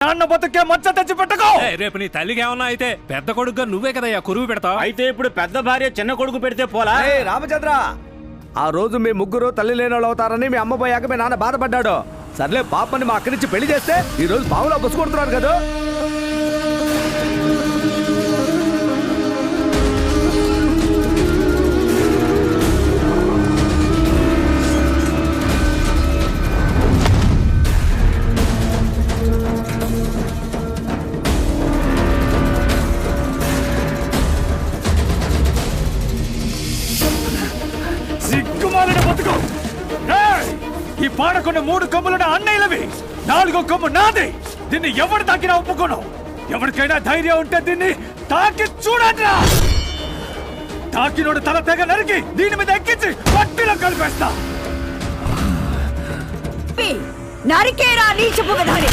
నాన్న బతుకే మచ్చ తెచ్చి పెట్టుకో. రేపు నీ తల్లికి ఏమన్నా అయితే పెద్ద కొడుకుగా నువ్వే కదయ్యా కురువు పెడతావు. అయితే ఇప్పుడు పెద్ద భార్య చిన్న కొడుకు పెడితే పోలా? రామచంద్ర, ఆ రోజు మీ ముగ్గురు తల్లి లేని వాళ్ళు అవుతారని మీ అమ్మ పోయాక మీ నాన్న బాధపడ్డాడు. సర్లే పాపని మా అక్కడి నుంచి పెళ్లి చేస్తే ఈ రోజు బావులో బస్సు కొడుతున్నారు కదా. సిగ్గుమాలిన బతుకు. ఈ పాడకున్న 3 కొమ్ములున్న అన్నయ్యలవి, 4వ కొమ్ము నాది. దీన్ని ఎవరు తాకినా ఒప్పుకోను. ఎవరికైనా ధైర్యం ఉంటే దీన్ని తాకి చూడండి. తాకినోడు తల తెగ నరికి దీని మీద ఎక్కించి పట్టిలో కలిపేస్తా. నరికేరా నీచపు విధాని.